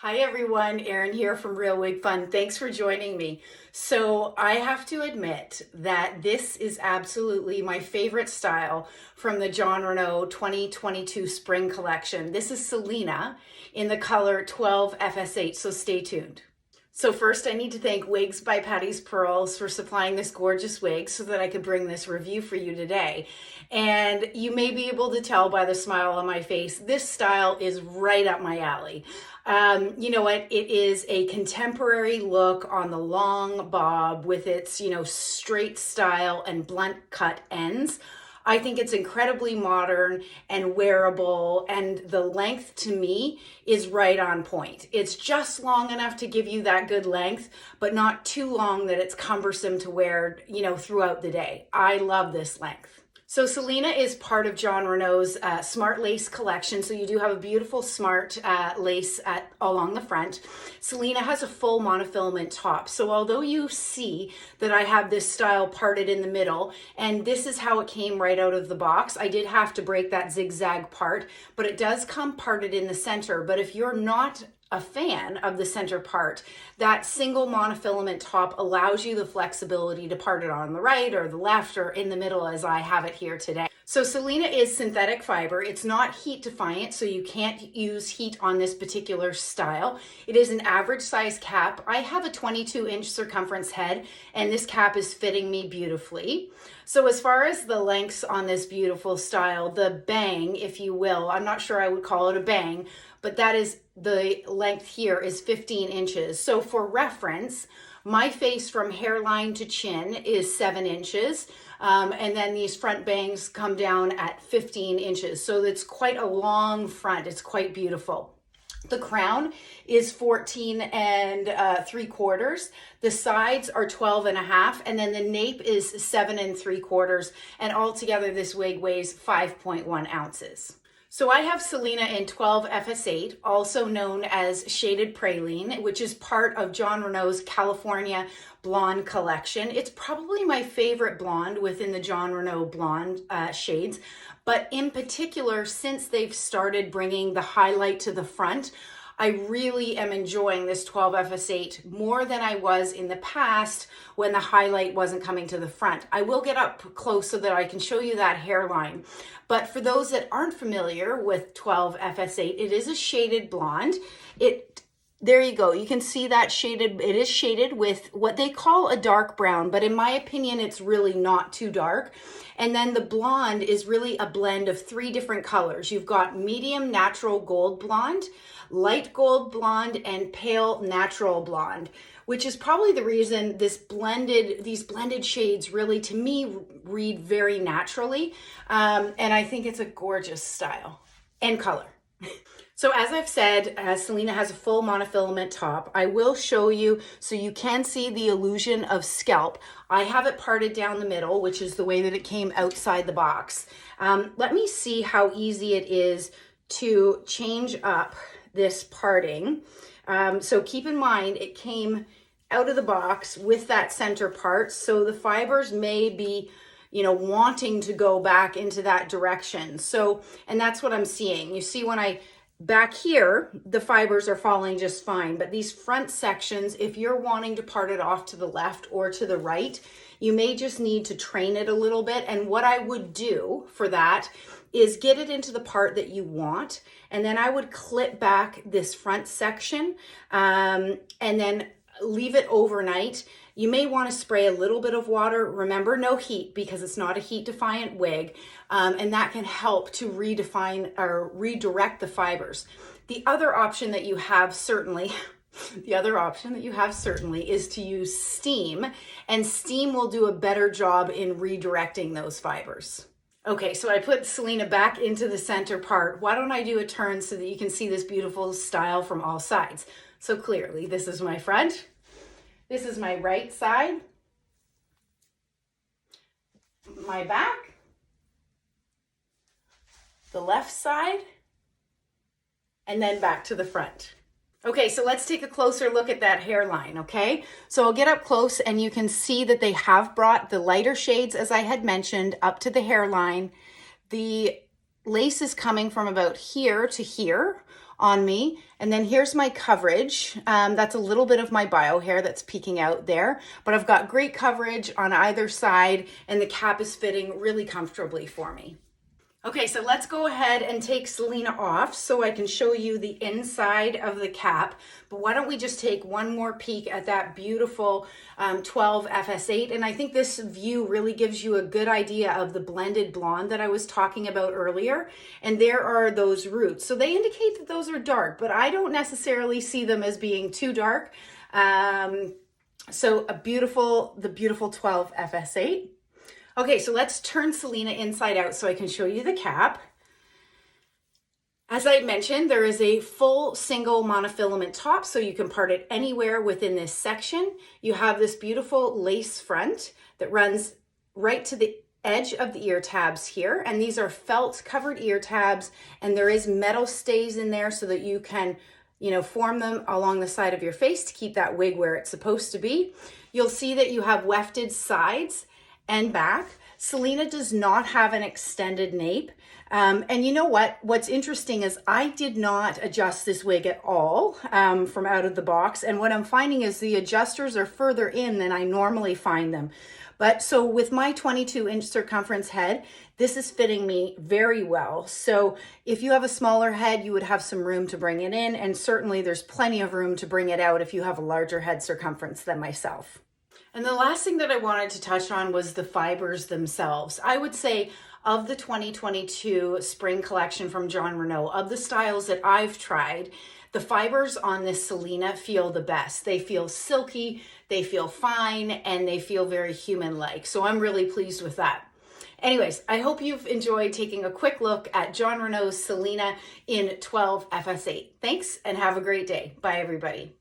Hi everyone, Erin here from Real Wig Fun. Thanks for joining me. So I have to admit that this is absolutely my favorite style from the Jon RENAU 2022 spring collection. This is Selena in the color 12 FS8, so stay tuned. So first I need to thank Wigs by Patti's Pearls for supplying this gorgeous wig so that I could bring this review for you today. And you may be able to tell by the smile on my face, this style is right up my alley. You know what? It is a contemporary look on the long bob with its, straight style and blunt cut ends. I think it's incredibly modern and wearable, and the length to me is right on point. It's just long enough to give you that good length, but not too long that it's cumbersome to wear, throughout the day. I love this length. So Selena is part of Jon RENAU's Smart Lace collection. So you do have a beautiful smart lace along the front. Selena has a full monofilament top. So although you see that I have this style parted in the middle, and this is how it came right out of the box, I did have to break that zigzag part, but it does come parted in the center. But if you're not a fan of the center part, that single monofilament top allows you the flexibility to part it on the right or the left or in the middle as I have it here today. So Selena is synthetic fiber. It's not heat defiant, so you can't use heat on this particular style. It is an average size cap. I have a 22-inch circumference head, and this cap is fitting me beautifully. So as far as the lengths on this beautiful style, the bang, if you will, I'm not sure I would call it a bang, but that is the length here is 15 inches. So for reference, my face from hairline to chin is 7 inches. And then these front bangs come down at 15 inches. So it's quite a long front. It's quite beautiful. The crown is 14 and 3/4. The sides are 12 and a half, and then the nape is 7 and 3/4. And altogether this wig weighs 5.1 ounces. So I have Selena in 12 FS8, also known as Shaded Praline, which is part of Jon RENAU's California Blonde collection. It's probably my favorite blonde within the Jon RENAU blonde shades, but in particular, since they've started bringing the highlight to the front, I really am enjoying this 12 FS8 more than I was in the past when the highlight wasn't coming to the front. I will get up close so that I can show you that hairline. But for those that aren't familiar with 12 FS8, it is a shaded blonde. There you go. You can see that shaded. It is shaded with what they call a dark brown, but in my opinion, it's really not too dark. And then the blonde is really a blend of 3 different colors. You've got medium natural gold blonde, light gold blonde, and pale natural blonde, which is probably the reason these blended shades really, to me, read very naturally. And I think it's a gorgeous style and color. So as I've said, Selena has a full monofilament top. I will show you so you can see the illusion of scalp. I have it parted down the middle, which is the way that it came outside the box. Let me see how easy it is to change up this parting. So keep in mind, it came out of the box with that center part. So the fibers may be wanting to go back into that direction. So, and that's what I'm seeing. You see when back here, the fibers are falling just fine, but these front sections, if you're wanting to part it off to the left or to the right, you may just need to train it a little bit. And what I would do for that is get it into the part that you want, and then I would clip back this front section and then leave it overnight. You may want to spray a little bit of water. Remember, no heat because it's not a heat defiant wig. And that can help to redefine or redirect the fibers. The other option that you have certainly is to use steam, and steam will do a better job in redirecting those fibers. Okay, so I put Selena back into the center part. Why don't I do a turn so that you can see this beautiful style from all sides? So clearly, this is my front. This is my right side, my back, the left side, and then back to the front. Okay, so let's take a closer look at that hairline, okay? So I'll get up close and you can see that they have brought the lighter shades, as I had mentioned, up to the hairline. The lace is coming from about here to here on me. And then here's my coverage. That's a little bit of my bio hair that's peeking out there, but I've got great coverage on either side and the cap is fitting really comfortably for me. Okay, so let's go ahead and take Selena off so I can show you the inside of the cap. But why don't we just take one more peek at that beautiful 12 FS8. And I think this view really gives you a good idea of the blended blonde that I was talking about earlier. And there are those roots. So they indicate that those are dark, but I don't necessarily see them as being too dark. So the beautiful 12 FS8. Okay, so let's turn Selena inside out so I can show you the cap. As I mentioned, there is a full single monofilament top, so you can part it anywhere within this section. You have this beautiful lace front that runs right to the edge of the ear tabs here, and these are felt covered ear tabs, and there is metal stays in there so that you can form them along the side of your face to keep that wig where it's supposed to be. You'll see that you have wefted sides and back. Selena does not have an extended nape. And you know what? What's interesting is I did not adjust this wig at all from out of the box. And what I'm finding is the adjusters are further in than I normally find them. But so with my 22-inch circumference head, this is fitting me very well. So if you have a smaller head, you would have some room to bring it in. And certainly there's plenty of room to bring it out if you have a larger head circumference than myself. And the last thing that I wanted to touch on was the fibers themselves. I would say of the 2022 spring collection from Jon Renau, of the styles that I've tried, the fibers on this Selena feel the best. They feel silky, they feel fine, and they feel very human-like. So I'm really pleased with that. Anyways, I hope you've enjoyed taking a quick look at Jon Renau's Selena in 12 FS8. Thanks and have a great day. Bye, everybody.